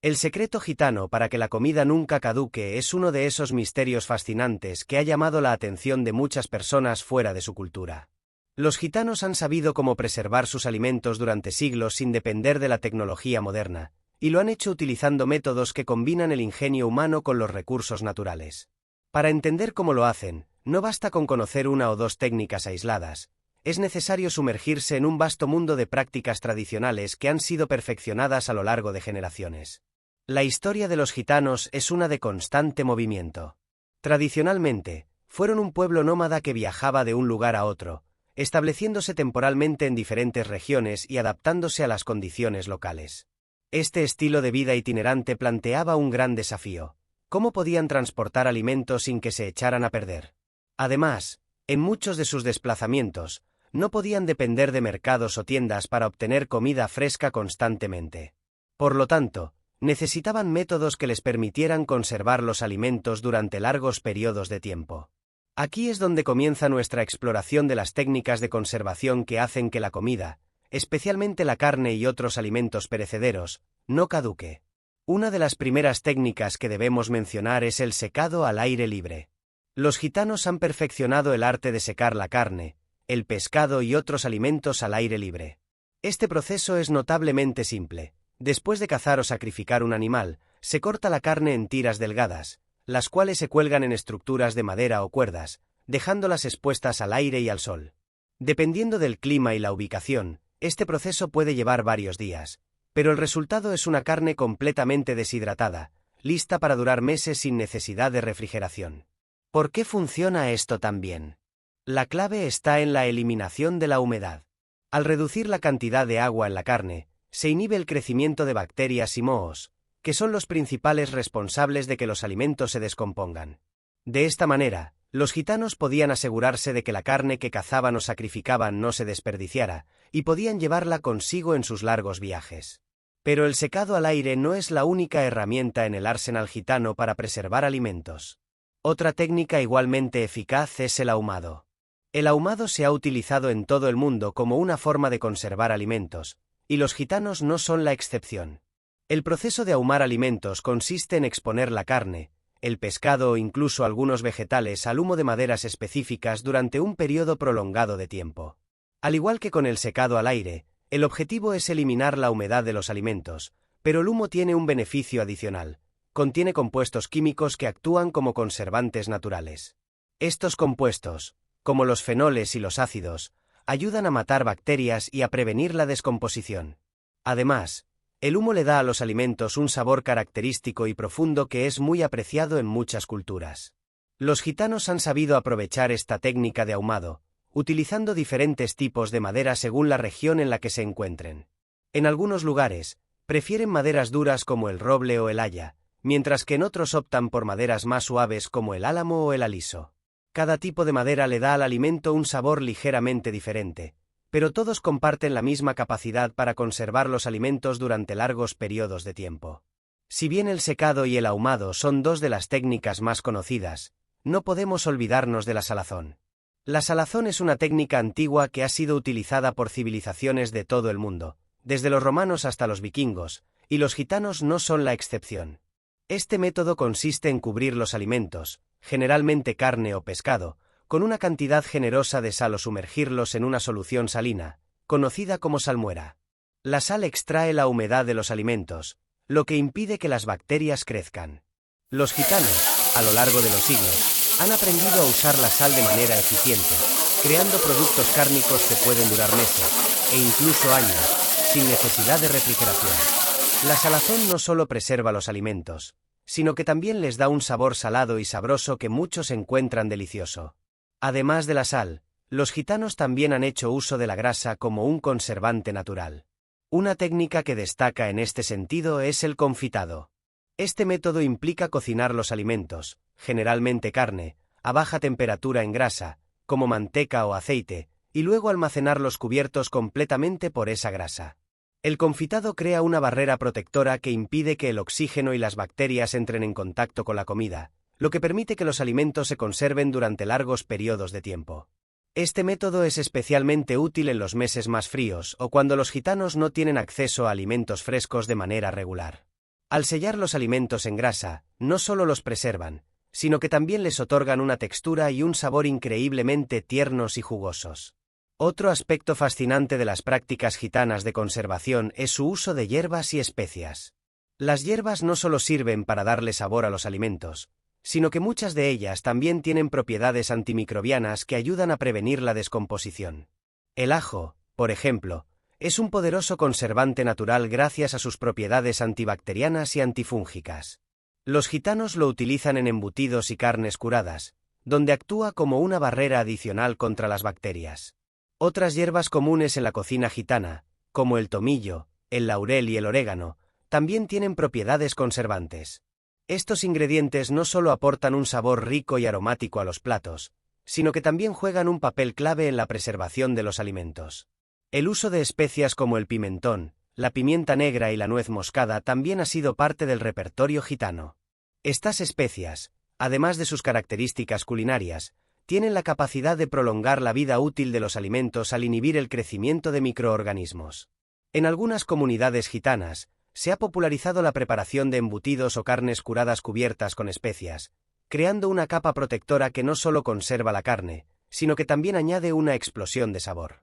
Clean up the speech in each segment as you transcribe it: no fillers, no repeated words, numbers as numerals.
El secreto gitano para que la comida nunca caduque es uno de esos misterios fascinantes que ha llamado la atención de muchas personas fuera de su cultura. Los gitanos han sabido cómo preservar sus alimentos durante siglos sin depender de la tecnología moderna, y lo han hecho utilizando métodos que combinan el ingenio humano con los recursos naturales. Para entender cómo lo hacen, no basta con conocer una o dos técnicas aisladas, es necesario sumergirse en un vasto mundo de prácticas tradicionales que han sido perfeccionadas a lo largo de generaciones. La historia de los gitanos es una de constante movimiento. Tradicionalmente, fueron un pueblo nómada que viajaba de un lugar a otro, estableciéndose temporalmente en diferentes regiones y adaptándose a las condiciones locales. Este estilo de vida itinerante planteaba un gran desafío: ¿cómo podían transportar alimentos sin que se echaran a perder? Además, en muchos de sus desplazamientos, no podían depender de mercados o tiendas para obtener comida fresca constantemente. Por lo tanto, necesitaban métodos que les permitieran conservar los alimentos durante largos periodos de tiempo. Aquí es donde comienza nuestra exploración de las técnicas de conservación que hacen que la comida, especialmente la carne y otros alimentos perecederos, no caduque. Una de las primeras técnicas que debemos mencionar es el secado al aire libre. Los gitanos han perfeccionado el arte de secar la carne, el pescado y otros alimentos al aire libre. Este proceso es notablemente simple. Después de cazar o sacrificar un animal, se corta la carne en tiras delgadas, las cuales se cuelgan en estructuras de madera o cuerdas, dejándolas expuestas al aire y al sol. Dependiendo del clima y la ubicación, este proceso puede llevar varios días, pero el resultado es una carne completamente deshidratada, lista para durar meses sin necesidad de refrigeración. ¿Por qué funciona esto tan bien? La clave está en la eliminación de la humedad. Al reducir la cantidad de agua en la carne, se inhibe el crecimiento de bacterias y mohos, que son los principales responsables de que los alimentos se descompongan. De esta manera, los gitanos podían asegurarse de que la carne que cazaban o sacrificaban no se desperdiciara, y podían llevarla consigo en sus largos viajes. Pero el secado al aire no es la única herramienta en el arsenal gitano para preservar alimentos. Otra técnica igualmente eficaz es el ahumado. El ahumado se ha utilizado en todo el mundo como una forma de conservar alimentos, y los gitanos no son la excepción. El proceso de ahumar alimentos consiste en exponer la carne, el pescado o incluso algunos vegetales al humo de maderas específicas durante un periodo prolongado de tiempo. Al igual que con el secado al aire, el objetivo es eliminar la humedad de los alimentos, pero el humo tiene un beneficio adicional: contiene compuestos químicos que actúan como conservantes naturales. Estos compuestos, como los fenoles y los ácidos, ayudan a matar bacterias y a prevenir la descomposición. Además, el humo le da a los alimentos un sabor característico y profundo que es muy apreciado en muchas culturas. Los gitanos han sabido aprovechar esta técnica de ahumado, utilizando diferentes tipos de madera según la región en la que se encuentren. En algunos lugares, prefieren maderas duras como el roble o el haya, mientras que en otros optan por maderas más suaves como el álamo o el aliso. Cada tipo de madera le da al alimento un sabor ligeramente diferente, pero todos comparten la misma capacidad para conservar los alimentos durante largos periodos de tiempo. Si bien el secado y el ahumado son dos de las técnicas más conocidas, no podemos olvidarnos de la salazón. La salazón es una técnica antigua que ha sido utilizada por civilizaciones de todo el mundo, desde los romanos hasta los vikingos, y los gitanos no son la excepción. Este método consiste en cubrir los alimentos, generalmente carne o pescado, con una cantidad generosa de sal o sumergirlos en una solución salina, conocida como salmuera. La sal extrae la humedad de los alimentos, lo que impide que las bacterias crezcan. Los gitanos, a lo largo de los siglos, han aprendido a usar la sal de manera eficiente, creando productos cárnicos que pueden durar meses, e incluso años, sin necesidad de refrigeración. La salazón no solo preserva los alimentos, sino que también les da un sabor salado y sabroso que muchos encuentran delicioso. Además de la sal, los gitanos también han hecho uso de la grasa como un conservante natural. Una técnica que destaca en este sentido es el confitado. Este método implica cocinar los alimentos, generalmente carne, a baja temperatura en grasa, como manteca o aceite, y luego almacenarlos cubiertos completamente por esa grasa. El confitado crea una barrera protectora que impide que el oxígeno y las bacterias entren en contacto con la comida, lo que permite que los alimentos se conserven durante largos periodos de tiempo. Este método es especialmente útil en los meses más fríos o cuando los gitanos no tienen acceso a alimentos frescos de manera regular. Al sellar los alimentos en grasa, no solo los preservan, sino que también les otorgan una textura y un sabor increíblemente tiernos y jugosos. Otro aspecto fascinante de las prácticas gitanas de conservación es su uso de hierbas y especias. Las hierbas no solo sirven para darle sabor a los alimentos, sino que muchas de ellas también tienen propiedades antimicrobianas que ayudan a prevenir la descomposición. El ajo, por ejemplo, es un poderoso conservante natural gracias a sus propiedades antibacterianas y antifúngicas. Los gitanos lo utilizan en embutidos y carnes curadas, donde actúa como una barrera adicional contra las bacterias. Otras hierbas comunes en la cocina gitana, como el tomillo, el laurel y el orégano, también tienen propiedades conservantes. Estos ingredientes no solo aportan un sabor rico y aromático a los platos, sino que también juegan un papel clave en la preservación de los alimentos. El uso de especias como el pimentón, la pimienta negra y la nuez moscada también ha sido parte del repertorio gitano. Estas especias, además de sus características culinarias, tienen la capacidad de prolongar la vida útil de los alimentos al inhibir el crecimiento de microorganismos. En algunas comunidades gitanas, se ha popularizado la preparación de embutidos o carnes curadas cubiertas con especias, creando una capa protectora que no solo conserva la carne, sino que también añade una explosión de sabor.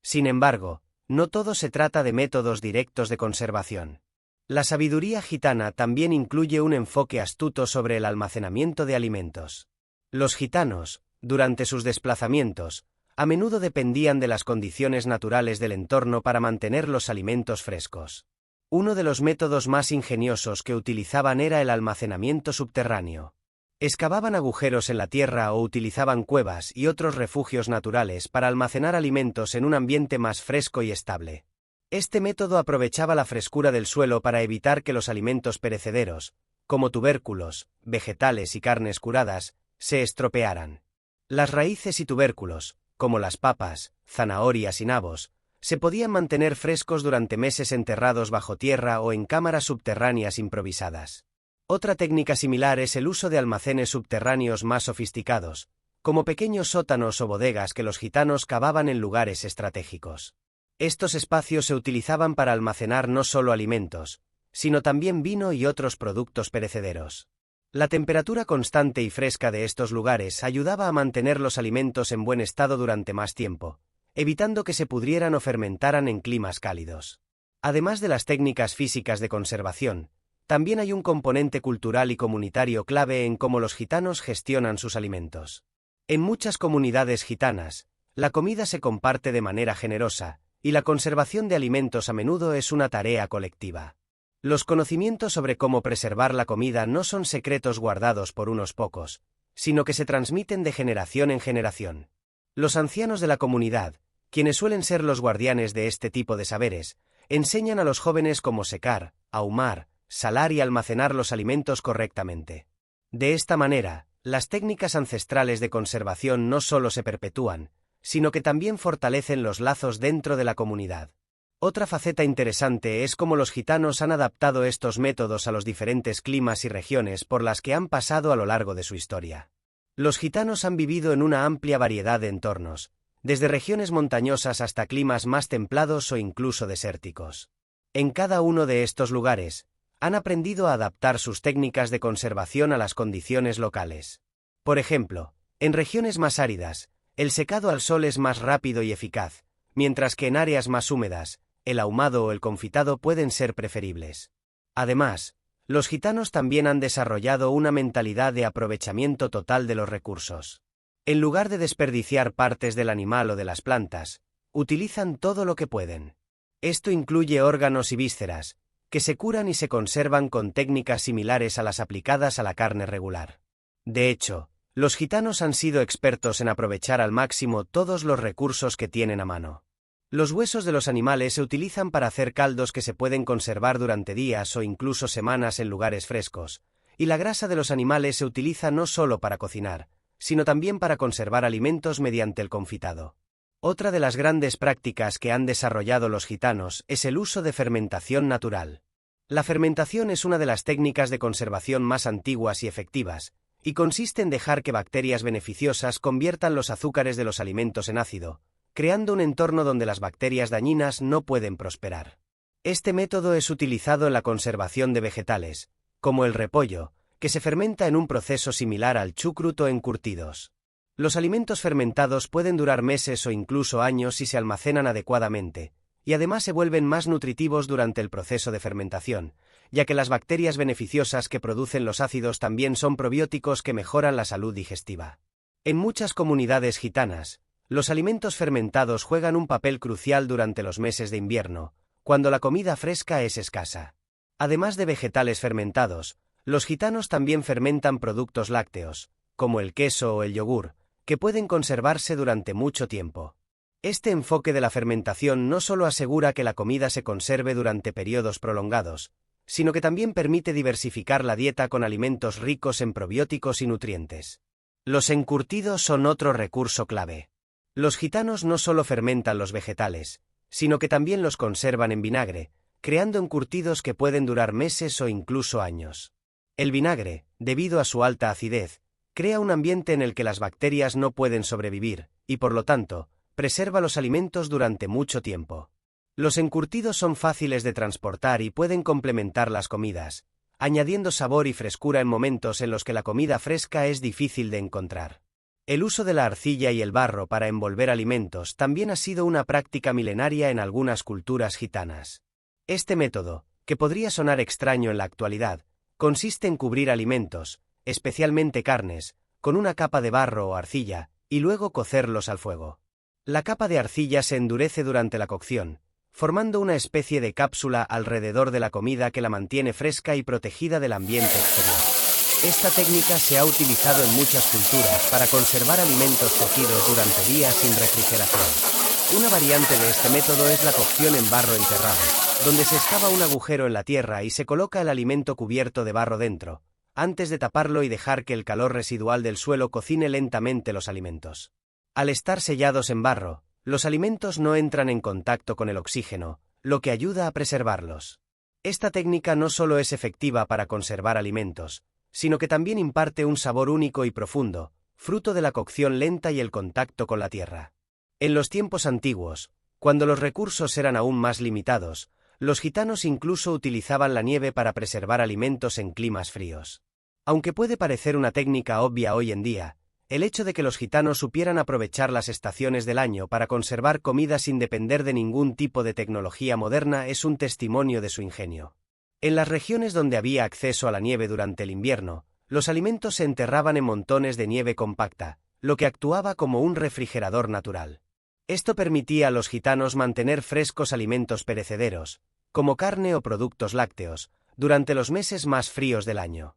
Sin embargo, no todo se trata de métodos directos de conservación. La sabiduría gitana también incluye un enfoque astuto sobre el almacenamiento de alimentos. Los gitanos, durante sus desplazamientos, a menudo dependían de las condiciones naturales del entorno para mantener los alimentos frescos. Uno de los métodos más ingeniosos que utilizaban era el almacenamiento subterráneo. Excavaban agujeros en la tierra o utilizaban cuevas y otros refugios naturales para almacenar alimentos en un ambiente más fresco y estable. Este método aprovechaba la frescura del suelo para evitar que los alimentos perecederos, como tubérculos, vegetales y carnes curadas, se estropearan. Las raíces y tubérculos, como las papas, zanahorias y nabos, se podían mantener frescos durante meses enterrados bajo tierra o en cámaras subterráneas improvisadas. Otra técnica similar es el uso de almacenes subterráneos más sofisticados, como pequeños sótanos o bodegas que los gitanos cavaban en lugares estratégicos. Estos espacios se utilizaban para almacenar no solo alimentos, sino también vino y otros productos perecederos. La temperatura constante y fresca de estos lugares ayudaba a mantener los alimentos en buen estado durante más tiempo, evitando que se pudrieran o fermentaran en climas cálidos. Además de las técnicas físicas de conservación, también hay un componente cultural y comunitario clave en cómo los gitanos gestionan sus alimentos. En muchas comunidades gitanas, la comida se comparte de manera generosa, y la conservación de alimentos a menudo es una tarea colectiva. Los conocimientos sobre cómo preservar la comida no son secretos guardados por unos pocos, sino que se transmiten de generación en generación. Los ancianos de la comunidad, quienes suelen ser los guardianes de este tipo de saberes, enseñan a los jóvenes cómo secar, ahumar, salar y almacenar los alimentos correctamente. De esta manera, las técnicas ancestrales de conservación no solo se perpetúan, sino que también fortalecen los lazos dentro de la comunidad. Otra faceta interesante es cómo los gitanos han adaptado estos métodos a los diferentes climas y regiones por las que han pasado a lo largo de su historia. Los gitanos han vivido en una amplia variedad de entornos, desde regiones montañosas hasta climas más templados o incluso desérticos. En cada uno de estos lugares, han aprendido a adaptar sus técnicas de conservación a las condiciones locales. Por ejemplo, en regiones más áridas, el secado al sol es más rápido y eficaz, mientras que en áreas más húmedas, el ahumado o el confitado pueden ser preferibles. Además, los gitanos también han desarrollado una mentalidad de aprovechamiento total de los recursos. En lugar de desperdiciar partes del animal o de las plantas, utilizan todo lo que pueden. Esto incluye órganos y vísceras, que se curan y se conservan con técnicas similares a las aplicadas a la carne regular. De hecho, los gitanos han sido expertos en aprovechar al máximo todos los recursos que tienen a mano. Los huesos de los animales se utilizan para hacer caldos que se pueden conservar durante días o incluso semanas en lugares frescos, y la grasa de los animales se utiliza no solo para cocinar, sino también para conservar alimentos mediante el confitado. Otra de las grandes prácticas que han desarrollado los gitanos es el uso de fermentación natural. La fermentación es una de las técnicas de conservación más antiguas y efectivas, y consiste en dejar que bacterias beneficiosas conviertan los azúcares de los alimentos en ácido, creando un entorno donde las bacterias dañinas no pueden prosperar. Este método es utilizado en la conservación de vegetales, como el repollo, que se fermenta en un proceso similar al chucrut o encurtidos. Los alimentos fermentados pueden durar meses o incluso años si se almacenan adecuadamente, y además se vuelven más nutritivos durante el proceso de fermentación, ya que las bacterias beneficiosas que producen los ácidos también son probióticos que mejoran la salud digestiva. En muchas comunidades gitanas, los alimentos fermentados juegan un papel crucial durante los meses de invierno, cuando la comida fresca es escasa. Además de vegetales fermentados, los gitanos también fermentan productos lácteos, como el queso o el yogur, que pueden conservarse durante mucho tiempo. Este enfoque de la fermentación no solo asegura que la comida se conserve durante periodos prolongados, sino que también permite diversificar la dieta con alimentos ricos en probióticos y nutrientes. Los encurtidos son otro recurso clave. Los gitanos no solo fermentan los vegetales, sino que también los conservan en vinagre, creando encurtidos que pueden durar meses o incluso años. El vinagre, debido a su alta acidez, crea un ambiente en el que las bacterias no pueden sobrevivir, y por lo tanto, preserva los alimentos durante mucho tiempo. Los encurtidos son fáciles de transportar y pueden complementar las comidas, añadiendo sabor y frescura en momentos en los que la comida fresca es difícil de encontrar. El uso de la arcilla y el barro para envolver alimentos también ha sido una práctica milenaria en algunas culturas gitanas. Este método, que podría sonar extraño en la actualidad, consiste en cubrir alimentos, especialmente carnes, con una capa de barro o arcilla, y luego cocerlos al fuego. La capa de arcilla se endurece durante la cocción, formando una especie de cápsula alrededor de la comida que la mantiene fresca y protegida del ambiente exterior. Esta técnica se ha utilizado en muchas culturas para conservar alimentos cocidos durante días sin refrigeración. Una variante de este método es la cocción en barro enterrado, donde se excava un agujero en la tierra y se coloca el alimento cubierto de barro dentro, antes de taparlo y dejar que el calor residual del suelo cocine lentamente los alimentos. Al estar sellados en barro, los alimentos no entran en contacto con el oxígeno, lo que ayuda a preservarlos. Esta técnica no solo es efectiva para conservar alimentos, sino que también imparte un sabor único y profundo, fruto de la cocción lenta y el contacto con la tierra. En los tiempos antiguos, cuando los recursos eran aún más limitados, los gitanos incluso utilizaban la nieve para preservar alimentos en climas fríos. Aunque puede parecer una técnica obvia hoy en día, el hecho de que los gitanos supieran aprovechar las estaciones del año para conservar comida sin depender de ningún tipo de tecnología moderna es un testimonio de su ingenio. En las regiones donde había acceso a la nieve durante el invierno, los alimentos se enterraban en montones de nieve compacta, lo que actuaba como un refrigerador natural. Esto permitía a los gitanos mantener frescos alimentos perecederos, como carne o productos lácteos, durante los meses más fríos del año.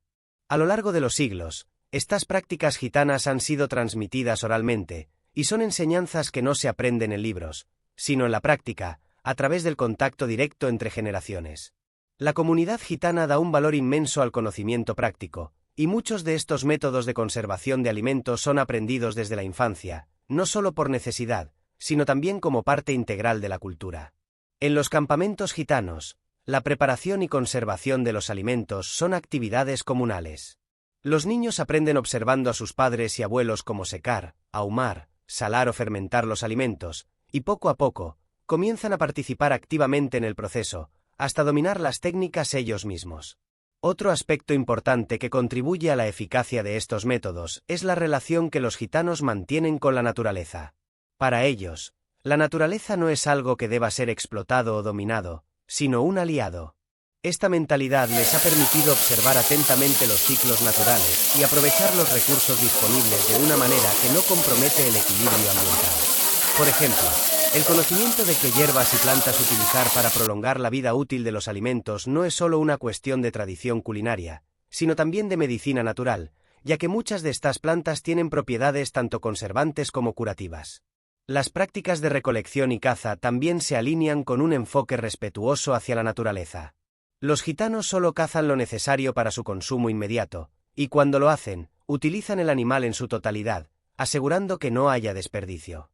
A lo largo de los siglos, estas prácticas gitanas han sido transmitidas oralmente, y son enseñanzas que no se aprenden en libros, sino en la práctica, a través del contacto directo entre generaciones. La comunidad gitana da un valor inmenso al conocimiento práctico, y muchos de estos métodos de conservación de alimentos son aprendidos desde la infancia, no solo por necesidad, sino también como parte integral de la cultura. En los campamentos gitanos, la preparación y conservación de los alimentos son actividades comunales. Los niños aprenden observando a sus padres y abuelos cómo secar, ahumar, salar o fermentar los alimentos, y poco a poco, comienzan a participar activamente en el proceso, hasta dominar las técnicas ellos mismos. Otro aspecto importante que contribuye a la eficacia de estos métodos es la relación que los gitanos mantienen con la naturaleza. Para ellos, la naturaleza no es algo que deba ser explotado o dominado, sino un aliado. Esta mentalidad les ha permitido observar atentamente los ciclos naturales y aprovechar los recursos disponibles de una manera que no compromete el equilibrio ambiental. Por ejemplo, el conocimiento de qué hierbas y plantas utilizar para prolongar la vida útil de los alimentos no es solo una cuestión de tradición culinaria, sino también de medicina natural, ya que muchas de estas plantas tienen propiedades tanto conservantes como curativas. Las prácticas de recolección y caza también se alinean con un enfoque respetuoso hacia la naturaleza. Los gitanos solo cazan lo necesario para su consumo inmediato, y cuando lo hacen, utilizan el animal en su totalidad, asegurando que no haya desperdicio.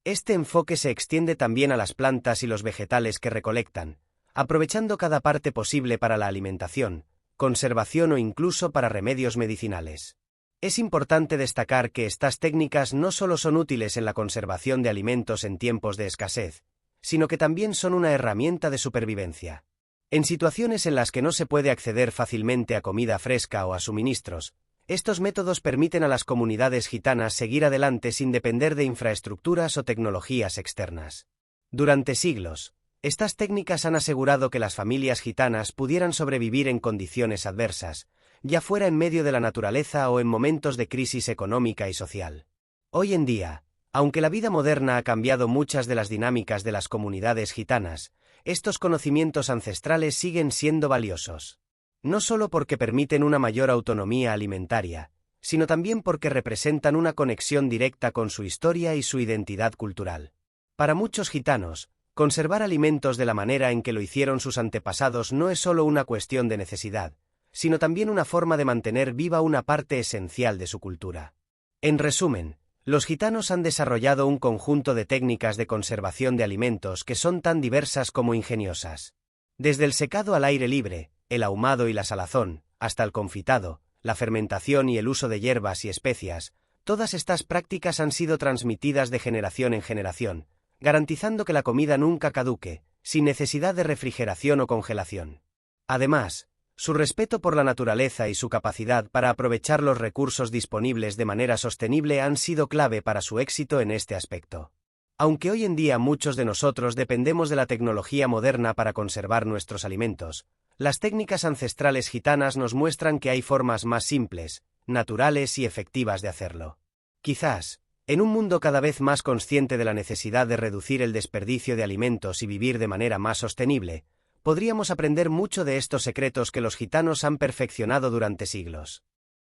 Este enfoque se extiende también a las plantas y los vegetales que recolectan, aprovechando cada parte posible para la alimentación, conservación o incluso para remedios medicinales. Es importante destacar que estas técnicas no solo son útiles en la conservación de alimentos en tiempos de escasez, sino que también son una herramienta de supervivencia. En situaciones en las que no se puede acceder fácilmente a comida fresca o a suministros, estos métodos permiten a las comunidades gitanas seguir adelante sin depender de infraestructuras o tecnologías externas. Durante siglos, estas técnicas han asegurado que las familias gitanas pudieran sobrevivir en condiciones adversas, ya fuera en medio de la naturaleza o en momentos de crisis económica y social. Hoy en día, aunque la vida moderna ha cambiado muchas de las dinámicas de las comunidades gitanas, estos conocimientos ancestrales siguen siendo valiosos. No solo porque permiten una mayor autonomía alimentaria, sino también porque representan una conexión directa con su historia y su identidad cultural. Para muchos gitanos, conservar alimentos de la manera en que lo hicieron sus antepasados no es solo una cuestión de necesidad, sino también una forma de mantener viva una parte esencial de su cultura. En resumen, los gitanos han desarrollado un conjunto de técnicas de conservación de alimentos que son tan diversas como ingeniosas. Desde el secado al aire libre, el ahumado y la salazón, hasta el confitado, la fermentación y el uso de hierbas y especias, todas estas prácticas han sido transmitidas de generación en generación, garantizando que la comida nunca caduque, sin necesidad de refrigeración o congelación. Además, su respeto por la naturaleza y su capacidad para aprovechar los recursos disponibles de manera sostenible han sido clave para su éxito en este aspecto. Aunque hoy en día muchos de nosotros dependemos de la tecnología moderna para conservar nuestros alimentos, las técnicas ancestrales gitanas nos muestran que hay formas más simples, naturales y efectivas de hacerlo. Quizás, en un mundo cada vez más consciente de la necesidad de reducir el desperdicio de alimentos y vivir de manera más sostenible, podríamos aprender mucho de estos secretos que los gitanos han perfeccionado durante siglos.